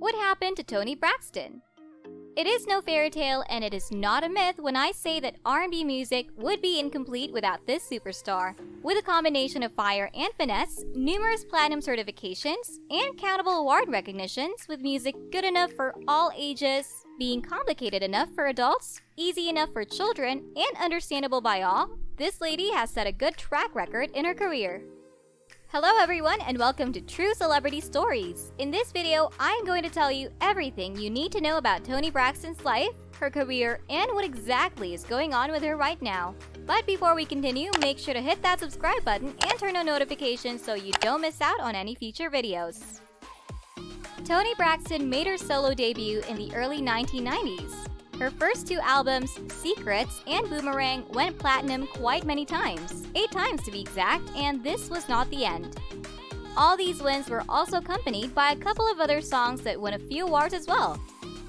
What happened to Toni Braxton? It is no fairy tale, and it is not a myth when I say that R&B music would be incomplete without this superstar. With a combination of fire and finesse, numerous platinum certifications, and countable award recognitions, with music good enough for all ages, being complicated enough for adults, easy enough for children, and understandable by all, this lady has set a good track record in her career. Hello everyone, and welcome to True Celebrity Stories. In this video, I'm going to tell you everything you need to know about Toni Braxton's life, her career, and what exactly is going on with her right now. But before we continue, make sure to hit that subscribe button and turn on notifications so you don't miss out on any future videos. Toni Braxton made her solo debut in the early 1990s. Her first two albums, Secrets and Boomerang, went platinum quite many times, 8 times to be exact, and this was not the end. All these wins were also accompanied by a couple of other songs that won a few awards as well.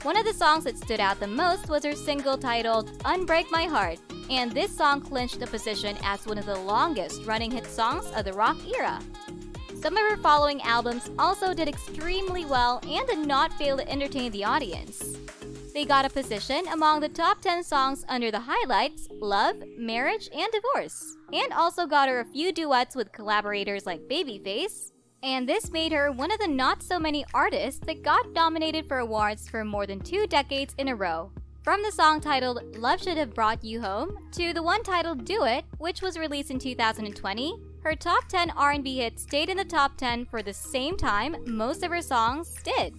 One of the songs that stood out the most was her single titled Unbreak My Heart, and this song clinched a position as one of the longest-running hit songs of the rock era. Some of her following albums also did extremely well and did not fail to entertain the audience. They got a position among the top 10 songs under the highlights Love, Marriage, and Divorce, and also got her a few duets with collaborators like Babyface, and this made her one of the not-so-many artists that got nominated for awards for more than 2 decades in a row. From the song titled Love Should Have Brought You Home to the one titled Do It, which was released in 2020, her top 10 R&B hits stayed in the top 10 for the same time most of her songs did.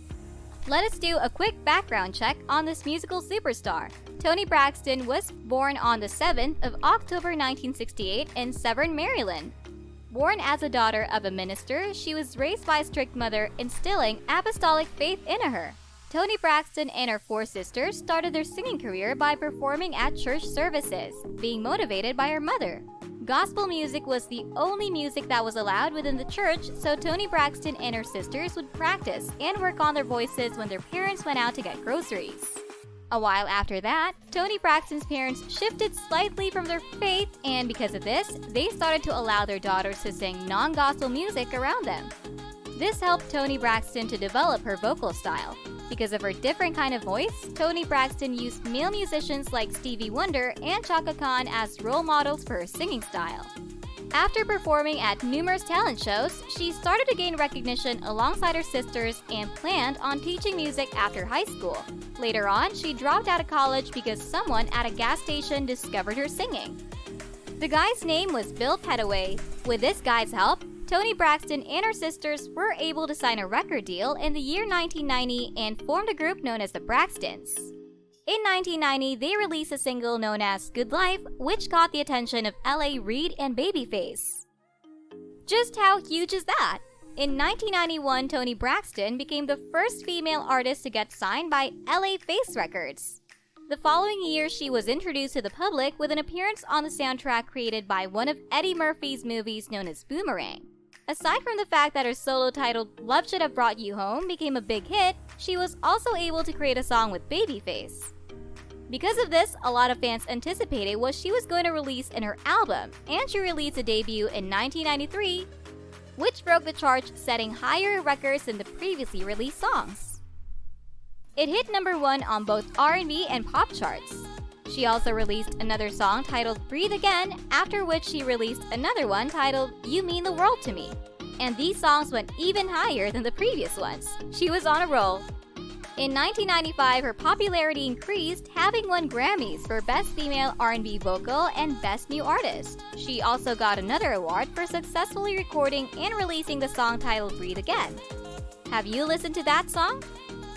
Let us do a quick background check on this musical superstar. Toni Braxton was born on the 7th of October 1968 in Severn, Maryland. Born as a daughter of a minister, she was raised by a strict mother, instilling apostolic faith in her. Toni Braxton and her 4 sisters started their singing career by performing at church services, being motivated by her mother. Gospel music was the only music that was allowed within the church, so Toni Braxton and her sisters would practice and work on their voices when their parents went out to get groceries. A while after that, Toni Braxton's parents shifted slightly from their faith, and because of this, they started to allow their daughters to sing non-gospel music around them. This helped Toni Braxton to develop her vocal style. Because of her different kind of voice, Toni Braxton used male musicians like Stevie Wonder and Chaka Khan as role models for her singing style. After performing at numerous talent shows, she started to gain recognition alongside her sisters and planned on teaching music after high school. Later on, she dropped out of college because someone at a gas station discovered her singing. The guy's name was Bill Petaway. With this guy's help, Toni Braxton and her sisters were able to sign a record deal in the year 1990 and formed a group known as the Braxtons. In 1990, they released a single known as Good Life, which caught the attention of L.A. Reid and Babyface. Just how huge is that? In 1991, Toni Braxton became the first female artist to get signed by L.A. Face Records. The following year, she was introduced to the public with an appearance on the soundtrack created by one of Eddie Murphy's movies known as Boomerang. Aside from the fact that her solo titled Love Should Have Brought You Home became a big hit, she was also able to create a song with Babyface. Because of this, a lot of fans anticipated what she was going to release in her album, and she released a debut in 1993, which broke the charts, setting higher records than the previously released songs. It hit number 1 on both R&B and pop charts. She also released another song titled Breathe Again, after which she released another one titled You Mean the World to Me. And these songs went even higher than the previous ones. She was on a roll. In 1995, her popularity increased, having won Grammys for Best Female R&B Vocal and Best New Artist. She also got another award for successfully recording and releasing the song titled Breathe Again. Have you listened to that song?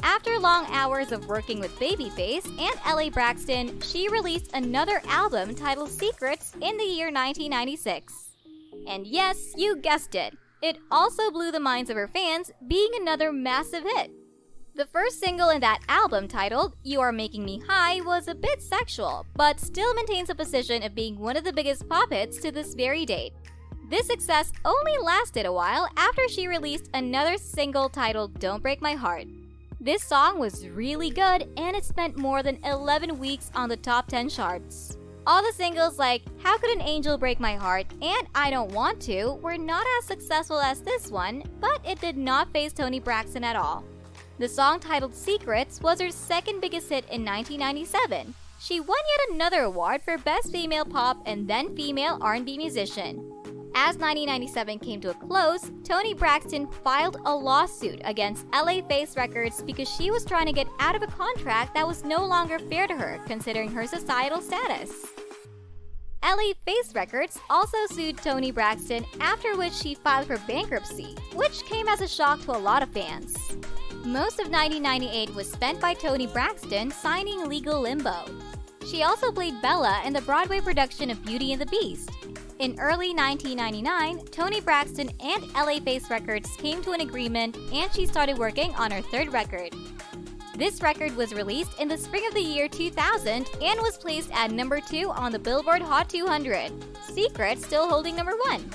After long hours of working with Babyface and L.A. Braxton, she released another album titled Secrets in the year 1996. And yes, you guessed it, it also blew the minds of her fans, being another massive hit. The first single in that album, titled You Are Making Me High, was a bit sexual, but still maintains a position of being one of the biggest pop hits to this very date. This success only lasted a while after she released another single titled Don't Break My Heart. This song was really good, and it spent more than 11 weeks on the top 10 charts. All the singles like How Could an Angel Break My Heart and I Don't Want To were not as successful as this one, but it did not faze Toni Braxton at all. The song titled Secrets was her second biggest hit in 1997. She won yet another award for Best Female Pop and then Female R&B Musician. As 1997 came to a close, Toni Braxton filed a lawsuit against Face Records because she was trying to get out of a contract that was no longer fair to her, considering her societal status. Face Records also sued Toni Braxton, after which she filed for bankruptcy, which came as a shock to a lot of fans. Most of 1998 was spent by Toni Braxton signing legal limbo. She also played Bella in the Broadway production of Beauty and the Beast. In early 1999, Toni Braxton and Face Records came to an agreement and she started working on her third record. This record was released in the spring of the year 2000 and was placed at number 2 on the Billboard Hot 200, Secrets still holding number 1.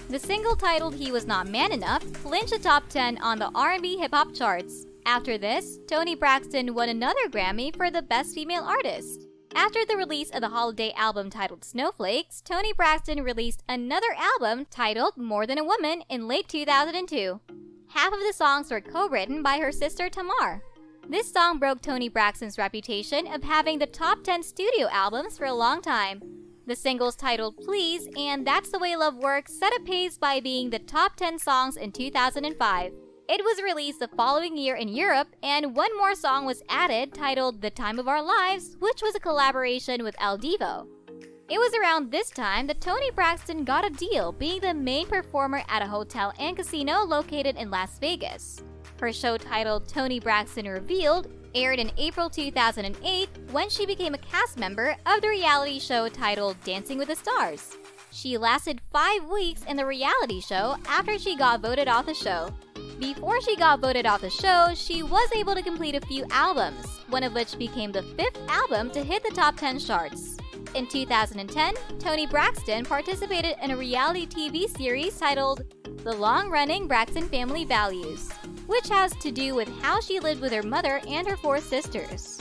The single titled He Was Not Man Enough clinched the top 10 on the R&B hip-hop charts. After this, Toni Braxton won another Grammy for the Best Female Artist. After the release of the holiday album titled Snowflakes, Toni Braxton released another album titled More Than a Woman in late 2002. Half of the songs were co-written by her sister Tamar. This song broke Toni Braxton's reputation of having the top 10 studio albums for a long time. The singles titled Please and That's the Way Love Works set a pace by being the top 10 songs in 2005. It was released the following year in Europe, and one more song was added titled The Time of Our Lives, which was a collaboration with El Divo. It was around this time that Toni Braxton got a deal being the main performer at a hotel and casino located in Las Vegas. Her show titled Toni Braxton Revealed aired in April 2008 when she became a cast member of the reality show titled Dancing with the Stars. She lasted 5 weeks in the reality show after she got voted off the show. Before she got voted off the show, she was able to complete a few albums, one of which became the 5th album to hit the top 10 charts. In 2010, Toni Braxton participated in a reality TV series titled The Long-Running Braxton Family Values, which has to do with how she lived with her mother and her 4 sisters.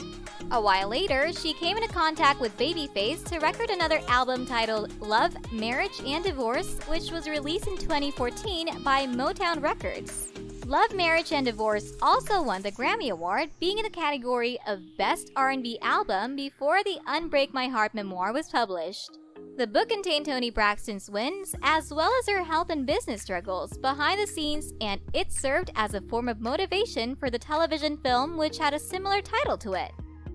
A while later, she came into contact with Babyface to record another album titled Love, Marriage, and Divorce, which was released in 2014 by Motown Records. Love, Marriage, and Divorce also won the Grammy Award, being in the category of Best R&B Album before the Unbreak My Heart memoir was published. The book contained Toni Braxton's wins, as well as her health and business struggles behind the scenes, and it served as a form of motivation for the television film, which had a similar title to it.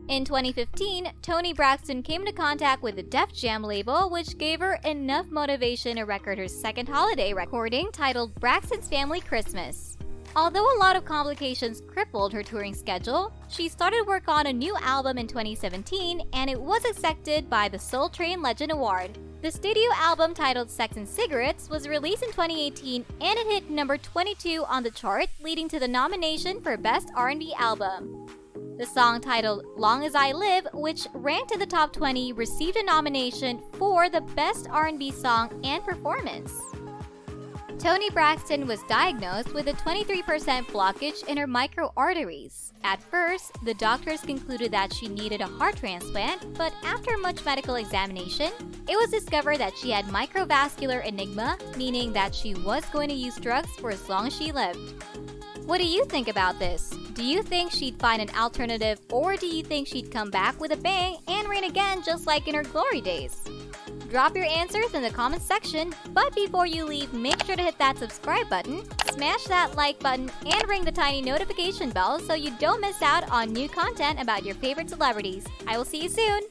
In 2015, Toni Braxton came into contact with the Def Jam label, which gave her enough motivation to record her second holiday recording titled Braxton's Family Christmas. Although a lot of complications crippled her touring schedule, she started work on a new album in 2017 and it was accepted by the Soul Train Legend Award. The studio album titled Sex and Cigarettes was released in 2018 and it hit number 22 on the chart, leading to the nomination for Best R&B Album. The song titled Long As I Live, which ranked in the top 20, received a nomination for the Best R&B Song and Performance. Toni Braxton was diagnosed with a 23% blockage in her microarteries. At first, the doctors concluded that she needed a heart transplant, but after much medical examination, it was discovered that she had microvascular enigma, meaning that she was going to use drugs for as long as she lived. What do you think about this? Do you think she'd find an alternative, or do you think she'd come back with a bang and reign again just like in her glory days? Drop your answers in the comments section, but before you leave, make sure to hit that subscribe button, smash that like button, and ring the tiny notification bell so you don't miss out on new content about your favorite celebrities. I will see you soon!